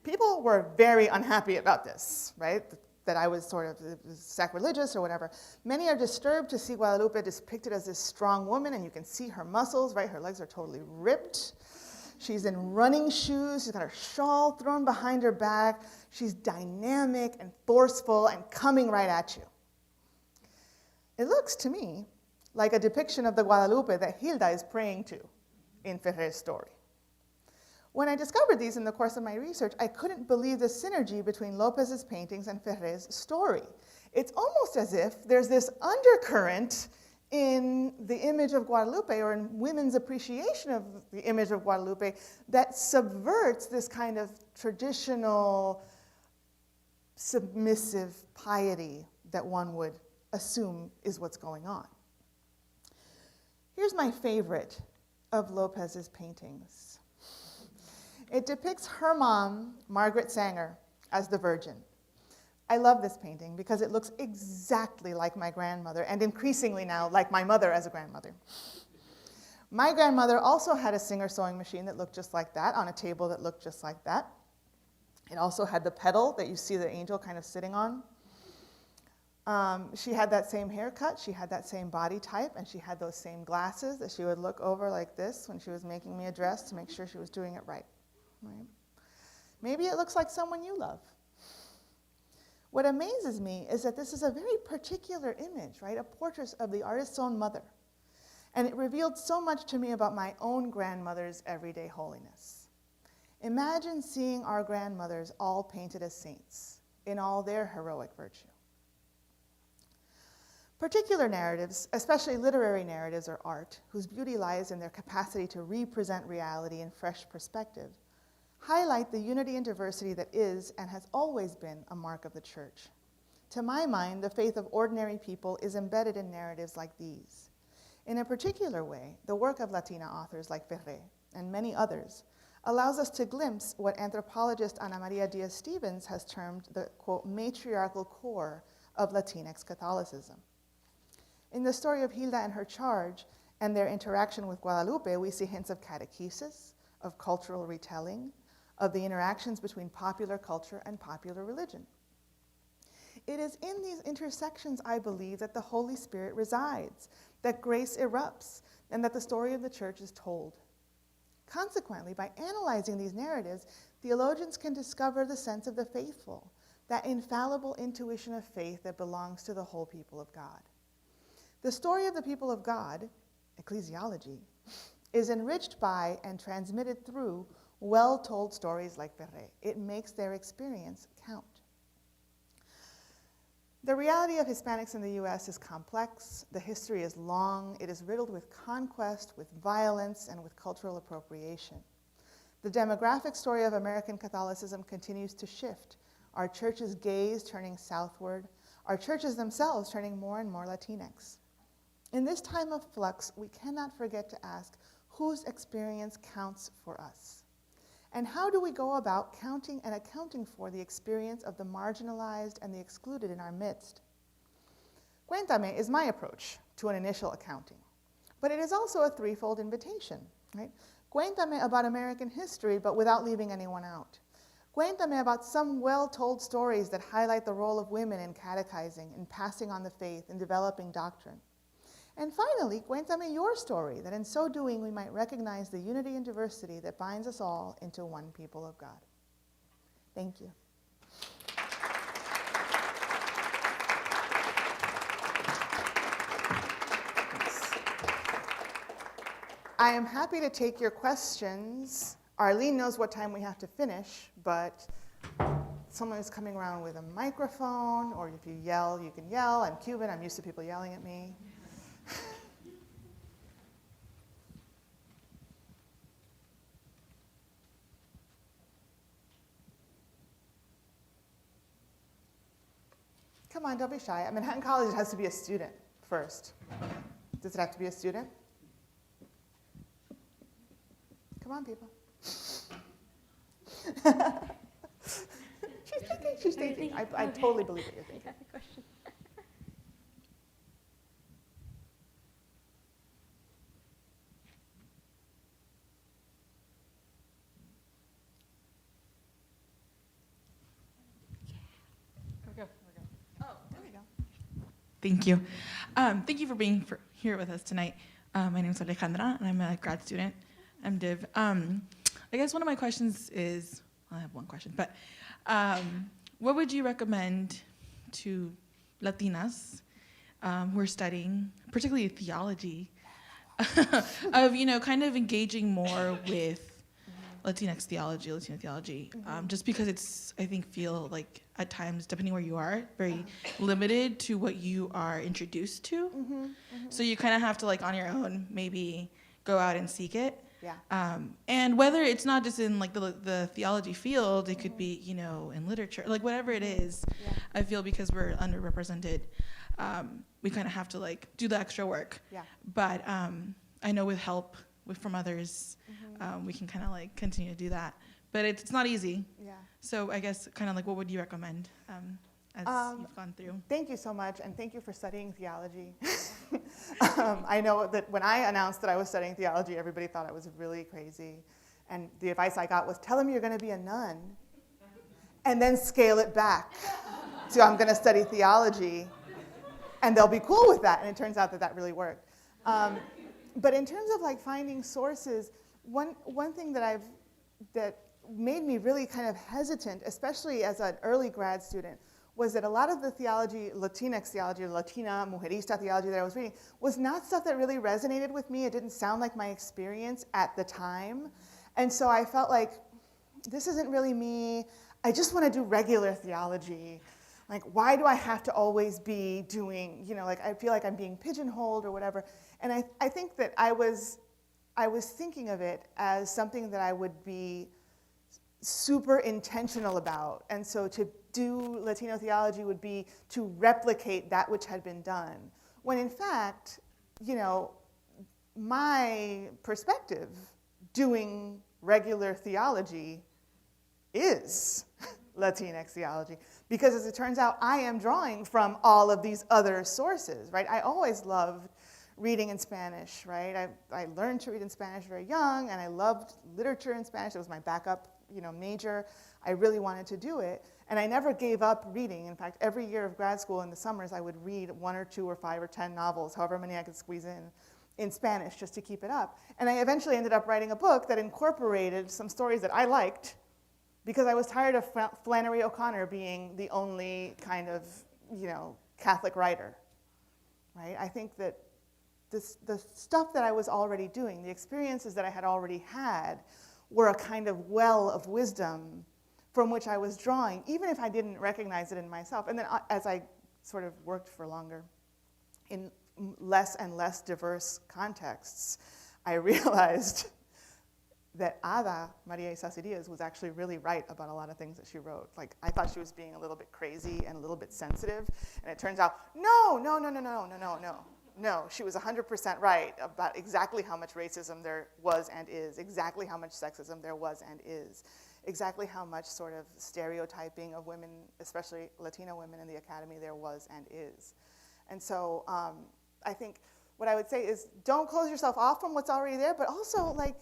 People were very unhappy about this, right? That I was sort of sacrilegious or whatever. Many are disturbed to see Guadalupe depicted as this strong woman, and you can see her muscles, right? Her legs are totally ripped. She's in running shoes. She's got her shawl thrown behind her back. She's dynamic and forceful and coming right at you. It looks to me like a depiction of the Guadalupe that Hilda is praying to in Ferrer's story. When I discovered these in the course of my research, I couldn't believe the synergy between Lopez's paintings and Ferrer's story. It's almost as if there's this undercurrent in the image of Guadalupe, or in women's appreciation of the image of Guadalupe, that subverts this kind of traditional submissive piety that one would assume is what's going on. Here's my favorite of Lopez's paintings. It depicts her mom, Margaret Sanger, as the Virgin. I love this painting because it looks exactly like my grandmother, and increasingly now like my mother as a grandmother. My grandmother also had a Singer sewing machine that looked just like that, on a table that looked just like that. It also had the pedal that you see the angel kind of sitting on. She had that same haircut, she had that same body type, and she had those same glasses that she would look over like this when she was making me a dress to make sure she was doing it right. Maybe it looks like someone you love. What amazes me is that this is a very particular image, right? A portrait of the artist's own mother. And it revealed so much to me about my own grandmother's everyday holiness. Imagine seeing our grandmothers all painted as saints in all their heroic virtue. Particular narratives, especially literary narratives or art, whose beauty lies in their capacity to represent reality in fresh perspective, highlight the unity and diversity that is and has always been a mark of the Church. To my mind, the faith of ordinary people is embedded in narratives like these. In a particular way, the work of Latina authors like Ferré and many others allows us to glimpse what anthropologist Ana Maria Diaz-Stevens has termed the, quote, matriarchal core of Latinx Catholicism. In the story of Hilda and her charge and their interaction with Guadalupe, we see hints of catechesis, of cultural retelling, of the interactions between popular culture and popular religion. It is in these intersections, I believe, that the Holy Spirit resides, that grace erupts, and that the story of the church is told. Consequently, by analyzing these narratives, theologians can discover the sense of the faithful, that infallible intuition of faith that belongs to the whole people of God. The story of the people of God, ecclesiology, is enriched by and transmitted through well-told stories like Ferré. It makes their experience count. The reality of Hispanics in the U.S. is complex. The history is long. It is riddled with conquest, with violence, and with cultural appropriation. The demographic story of American Catholicism continues to shift, our churches' gaze turning southward, our churches themselves turning more and more Latinx. In this time of flux, we cannot forget to ask whose experience counts for us. And how do we go about counting and accounting for the experience of the marginalized and the excluded in our midst? Cuéntame is my approach to an initial accounting, but it is also a threefold invitation, right? Cuéntame about American history, but without leaving anyone out. Cuéntame about some well-told stories that highlight the role of women in catechizing, in passing on the faith, in developing doctrine. And finally, cuéntame your story, that in so doing we might recognize the unity and diversity that binds us all into one people of God. Thank you. I am happy to take your questions. Arlene knows what time we have to finish, but someone is coming around with a microphone, or if you yell, you can yell. I'm Cuban, I'm used to people yelling at me. Come on, don't be shy. At Manhattan College, it has to be a student first. Does it have to be a student? Come on, people. She's thinking. I totally believe what you're thinking. I got a question. Thank you. Thank you for being here with us tonight. My name is Alejandra, and I'm a grad student. I'm Div. I guess one of my questions is, well, I have one question, but what would you recommend to Latinas who are studying, particularly theology, of, kind of engaging more with Latinx theology, Latino theology, just because it's, I think, feel like at times, depending where you are, very limited to what you are introduced to. So you kind of have to, like, on your own, maybe go out and seek it. Yeah. And whether it's not just in, like, the theology field, it could be, in literature, like, whatever it is. Yeah. I feel because we're underrepresented, we kind of have to, like, do the extra work. Yeah. But I know with help from others, we can kind of like continue to do that, but it's not easy. Yeah. So I guess kind of like what would you recommend as you've gone through? Thank you so much, and thank you for studying theology. I know that when I announced that I was studying theology, everybody thought I was really crazy, and the advice I got was, tell them you're going to be a nun, and then scale it back to I'm going to study theology, and they'll be cool with that. And it turns out that really worked. But in terms of like finding sources, one thing that made me really kind of hesitant, especially as an early grad student, was that a lot of the theology, Latinx theology, Latina, mujerista theology that I was reading, was not stuff that really resonated with me. It didn't sound like my experience at the time. And so I felt like, this isn't really me. I just want to do regular theology. Like, why do I have to always be doing, like I feel like I'm being pigeonholed or whatever. And I think that I was thinking of it as something that I would be super intentional about. And so to do Latino theology would be to replicate that which had been done. When in fact, you know, my perspective doing regular theology is Latinx theology. Because as it turns out, I am drawing from all of these other sources, right? I always loved reading in Spanish, right? I learned to read in Spanish very young, and I loved literature in Spanish. It was my backup, you know, major. I really wanted to do it, and I never gave up reading. In fact, every year of grad school in the summers, I would read 1 or 2 or 5 or 10 novels, however many I could squeeze in Spanish, just to keep it up. And I eventually ended up writing a book that incorporated some stories that I liked, because I was tired of Flannery O'Connor being the only kind of, you know, Catholic writer, right? I think that the stuff that I was already doing, the experiences that I had already had, were a kind of well of wisdom from which I was drawing, even if I didn't recognize it in myself. And then as I sort of worked for longer in less and less diverse contexts, I realized that Ada Maria Isasi Diaz was actually really right about a lot of things that she wrote. Like, I thought she was being a little bit crazy and a little bit sensitive, and it turns out, no, she was 100% right about exactly how much racism there was and is, exactly how much sexism there was and is, exactly how much sort of stereotyping of women, especially Latino women in the academy, there was and is. And so I think what I would say is, don't close yourself off from what's already there, but also, like,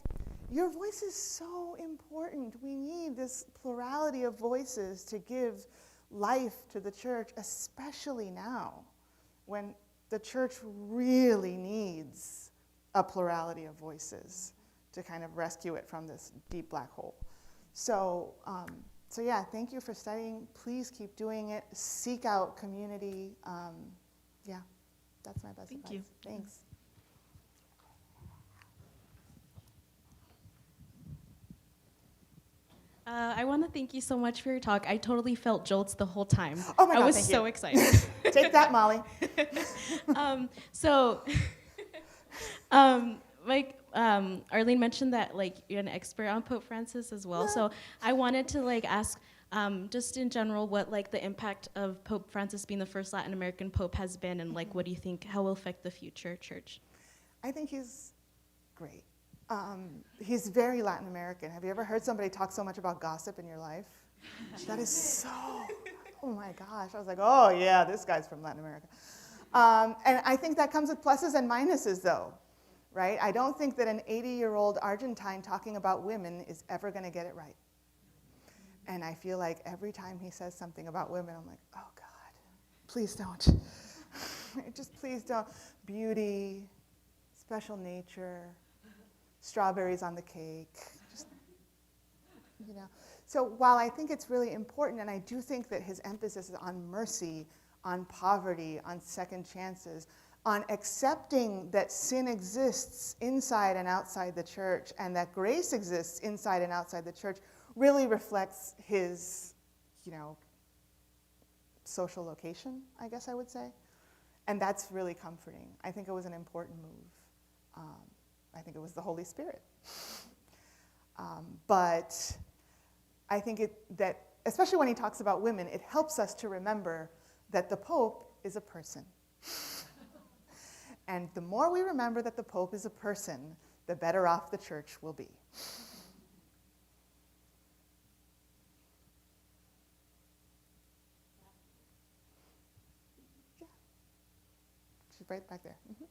your voice is so important. We need this plurality of voices to give life to the church, especially now, when the church really needs a plurality of voices to kind of rescue it from this deep black hole. So yeah, thank you for studying. Please keep doing it. Seek out community. Yeah, that's my best advice. Thank you. Thanks. I want to thank you so much for your talk. I totally felt jolts the whole time. Oh my God, I was thank so you. excited. Take that, Molly. Arlene mentioned that like you're an expert on Pope Francis as well. So I wanted to like ask, just in general, what like the impact of Pope Francis being the first Latin American Pope has been, and like what do you think how will affect the future church? I think he's great. He's very Latin American. Have you ever heard somebody talk so much about gossip in your life? That is so, oh my gosh. I was like, oh yeah, this guy's from Latin America. And I think that comes with pluses and minuses though, right? I don't think that an 80-year-old Argentine talking about women is ever gonna get it right. And I feel like every time he says something about women, I'm like, oh God, please don't. Just please don't. Beauty, special nature, strawberries on the cake, just, you know. So while I think it's really important, and I do think that his emphasis is on mercy, on poverty, on second chances, on accepting that sin exists inside and outside the church, and that grace exists inside and outside the church, really reflects his, you know, social location, I guess I would say. And that's really comforting. I think it was an important move. I think it was the Holy Spirit. But I think that, especially when he talks about women, it helps us to remember that the Pope is a person. And the more we remember that the Pope is a person, the better off the church will be. Yeah. She's right back there. Mm-hmm.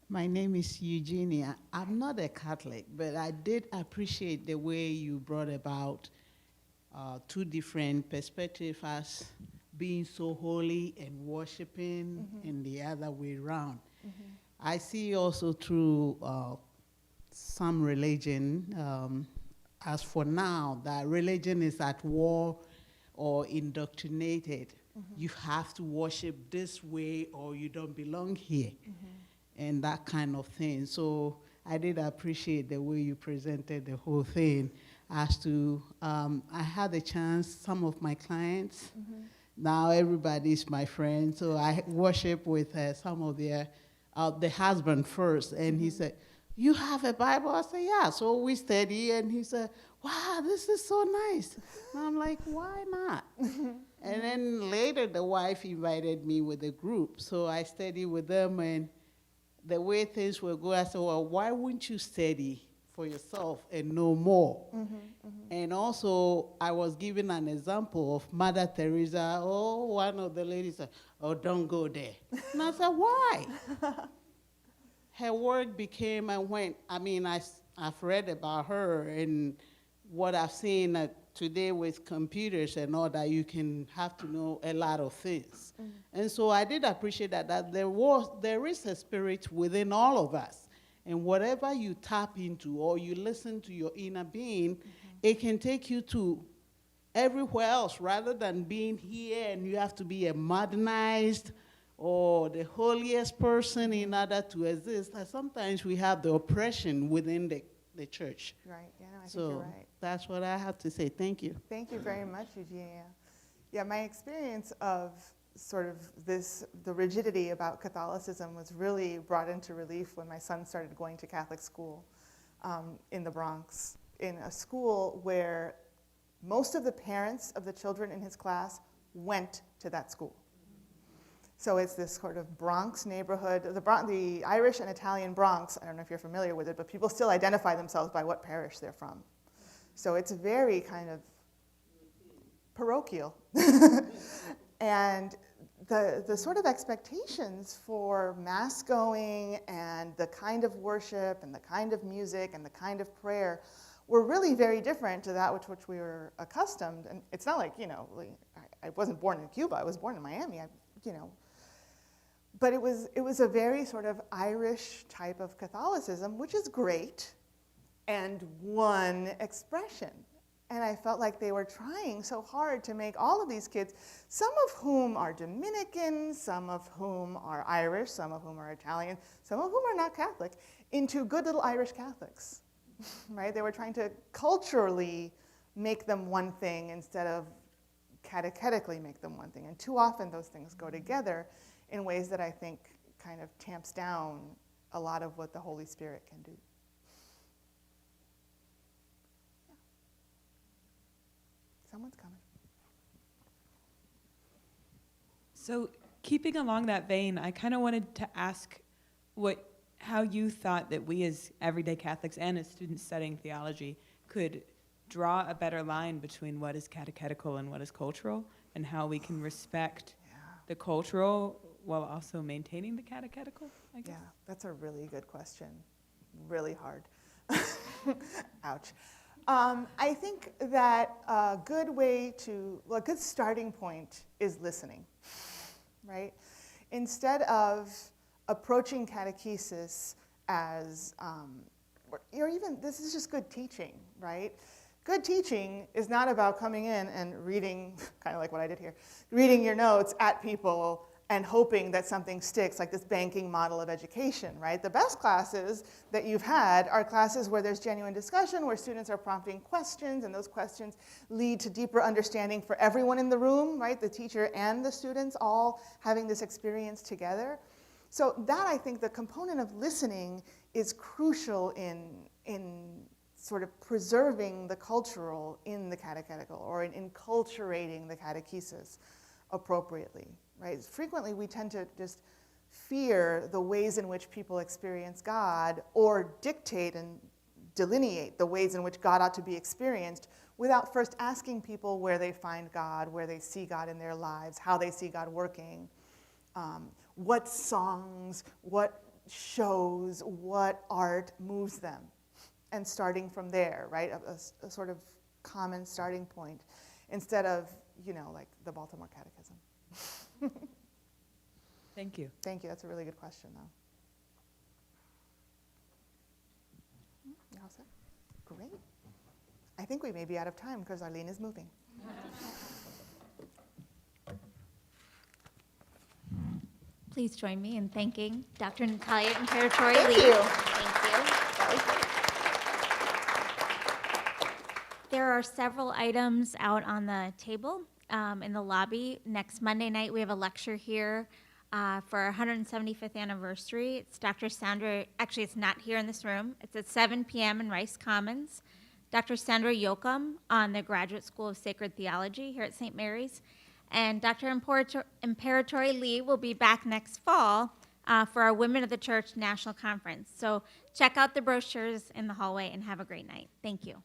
My name is Eugenia. I'm not a Catholic, but I did appreciate the way you brought about two different perspectives as being so holy and worshiping, and the other way around. I see also through some religion, as for now, that religion is at war or indoctrinated. You have to worship this way or you don't belong here. And that kind of thing. So I did appreciate the way you presented the whole thing as to, I had a chance, some of my clients, now everybody's my friend, so I worship with some of their, the husband first, and he said, you have a Bible? I said, yeah. So we study, and he said, wow, this is so nice. And I'm like, why not? And then later, the wife invited me with a group. So I studied with them, and the way things were going, I said, well, why wouldn't you study for yourself and know more? And also, I was given an example of Mother Teresa. Oh, one of the ladies said, oh, don't go there. And I said, why? Her work became, I've read about her, and what I've seen today with computers and all that, you can have to know a lot of things. And so I did appreciate that there is a spirit within all of us. And whatever you tap into or you listen to your inner being, it can take you to everywhere else rather than being here and you have to be a modernized or the holiest person in order to exist. And sometimes we have the oppression within the church. Right, yeah, no, I think So you're right. that's what I have to say. Thank you. Thank you very much, Eugenia. Yeah, my experience of sort of the rigidity about Catholicism was really brought into relief when my son started going to Catholic school in the Bronx, in a school where most of the parents of the children in his class went to that school. So it's this sort of Bronx neighborhood, the Irish and Italian Bronx, I don't know if you're familiar with it, but people still identify themselves by what parish they're from. So it's very kind of parochial. And the sort of expectations for mass going and the kind of worship and the kind of music and the kind of prayer were really very different to that which we were accustomed. And it's not like, I wasn't born in Cuba, I was born in Miami, But it was a very sort of Irish type of Catholicism, which is great, and one expression. And I felt like they were trying so hard to make all of these kids, some of whom are Dominican, some of whom are Irish, some of whom are Italian, some of whom are not Catholic, into good little Irish Catholics, right? They were trying to culturally make them one thing instead of catechetically make them one thing. And too often those things go together in ways that I think kind of tamps down a lot of what the Holy Spirit can do. Yeah. Someone's coming. So keeping along that vein, I kind of wanted to ask how you thought that we as everyday Catholics and as students studying theology could draw a better line between what is catechetical and what is cultural, and how we can respect the cultural while also maintaining the catechetical, I guess. Yeah, that's a really good question. Really hard. Ouch. I think that a good starting point is listening, right? Instead of approaching catechesis as, this is just good teaching, right? Good teaching is not about coming in and reading, kind of like what I did here, reading your notes at people and hoping that something sticks, like this banking model of education, right? The best classes that you've had are classes where there's genuine discussion, where students are prompting questions, and those questions lead to deeper understanding for everyone in the room, right? The teacher and the students all having this experience together. So that, I think, the component of listening is crucial in sort of preserving the cultural in the catechetical, or in enculturating the catechesis appropriately, right? Frequently we tend to just fear the ways in which people experience God, or dictate and delineate the ways in which God ought to be experienced without first asking people where they find God, where they see God in their lives, how they see God working, what songs, what shows, what art moves them. And starting from there, right? A sort of common starting point, instead of, like the Baltimore Catechism. Thank you. Thank you. That's a really good question, though. You all set? Great. I think we may be out of time because Arlene is moving. Please join me in thanking Dr. Natalia Imperatori-Lee. Thank you. Thank you. That was great. There are several items out on the table in the lobby. Next Monday night, we have a lecture here for our 175th anniversary. It's Dr. Sandra, actually it's not here in this room. It's at 7 p.m. in Rice Commons. Dr. Sandra Yoakum on the Graduate School of Sacred Theology here at St. Mary's. And Dr. Imperatori-Lee will be back next fall for our Women of the Church National Conference. So check out the brochures in the hallway and have a great night. Thank you.